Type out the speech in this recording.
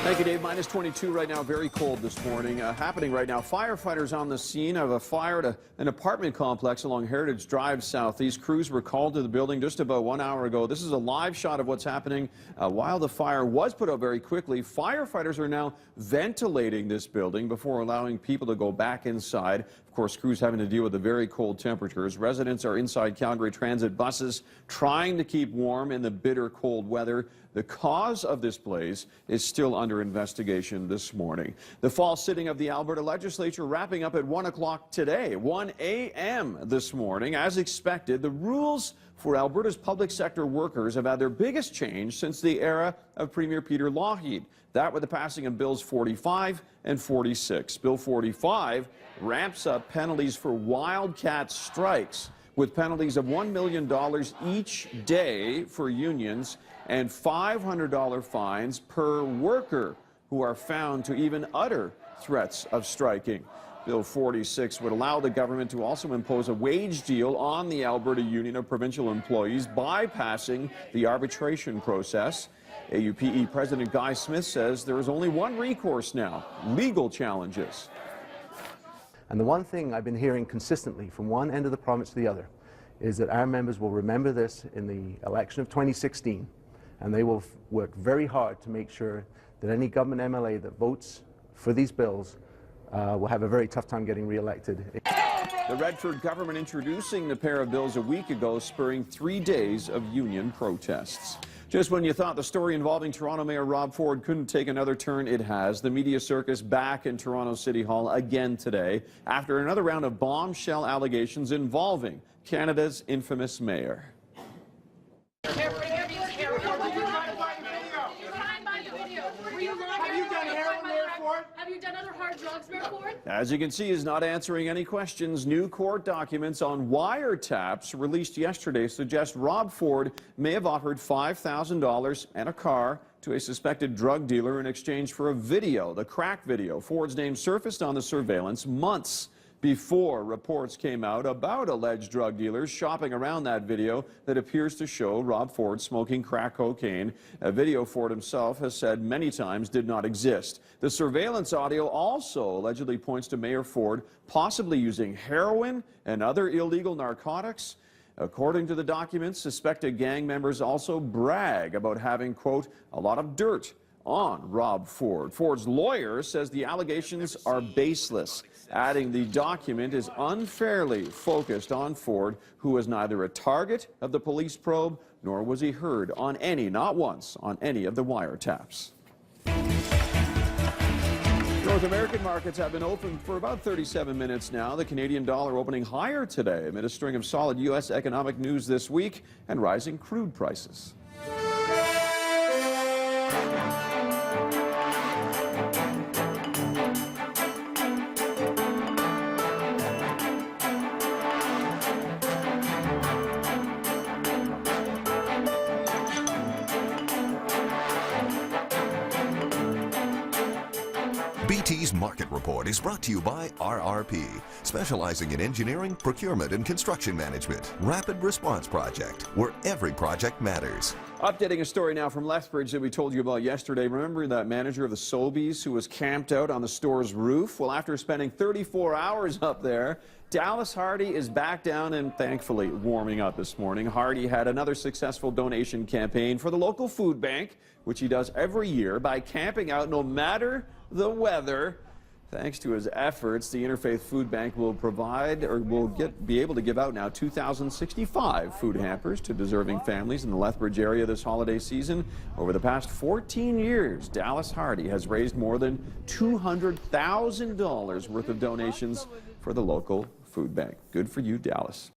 Thank you, Dave. Minus 22 right now. Very cold this morning. Happening right now. Firefighters on the scene of a fire at an apartment complex along Heritage Drive southeast. Crews were called to the building just about 1 hour ago. This is a live shot of what's happening while the fire was put out very quickly. Firefighters are now ventilating this building before allowing people to go back inside. Of course, crews having to deal with the very cold temperatures. Residents are inside Calgary Transit buses trying to keep warm in the bitter cold weather. The cause of this blaze is still under investigation this morning. The fall sitting of the Alberta Legislature wrapping up at 1 o'clock today, 1 a.m. this morning. As expected, the rules for Alberta's public sector workers have had their biggest change since the era of Premier Peter Lougheed. That with the passing of Bills 45 and 46. Bill 45 ramps up penalties for wildcat strikes, with penalties of $1 million each day for unions and $500 fines per worker who are found to even utter threats of striking. Bill 46 would allow the government to also impose a wage deal on the Alberta Union of Provincial Employees, bypassing the arbitration process. AUPE President Guy Smith says there is only one recourse now: legal challenges. And the one thing I've been hearing consistently from one end of the province to the other is that our members will remember this in the election of 2016, and they will work very hard to make sure that any government MLA that votes for these bills will have a very tough time getting re-elected. The Redford government introducing the pair of bills a week ago, spurring 3 days of union protests. Just when you thought the story involving Toronto Mayor Rob Ford couldn't take another turn, it has. The media circus back in Toronto City Hall again today after another round of bombshell allegations involving Canada's infamous mayor. Have you done other hard drugs, Mayor Ford? As you can see, is not answering any questions. New court documents on wiretaps released yesterday suggest Rob Ford may have offered $5,000 and a car to a suspected drug dealer in exchange for a video, the crack video. Ford's name surfaced on the surveillance months before reports came out about alleged drug dealers shopping around that video that appears to show Rob Ford smoking crack cocaine, a video Ford himself has said many times did not exist. The surveillance audio also allegedly points to Mayor Ford possibly using heroin and other illegal narcotics. According to the documents, suspected gang members also brag about having, quote, a lot of dirt on Rob Ford. Ford's lawyer says the allegations are baseless, adding the document is unfairly focused on Ford, who was neither a target of the police probe, nor was he heard on any, not once, on any of the wiretaps. North American markets have been open for about 37 minutes now. The Canadian dollar opening higher today amid a string of solid U.S. economic news this week and rising crude prices. BT's Market Report is brought to you by RRP, specializing in engineering, procurement, and construction management. Rapid Response Project, where every project matters. Updating a story now from Lethbridge that we told you about yesterday. Remember that manager of the Sobeys who was camped out on the store's roof? Well, after spending 34 hours up there, Dallas Hardy is back down and thankfully warming up this morning. Hardy had another successful donation campaign for the local food bank, which he does every year by camping out no matter the weather. Thanks to his efforts, the Interfaith Food Bank will be able to give out now 2,065 food hampers to deserving families in the Lethbridge area this holiday season. Over the past 14 years, Dallas Hardy has raised more than $200,000 worth of donations for the local food bank. Good for you, Dallas.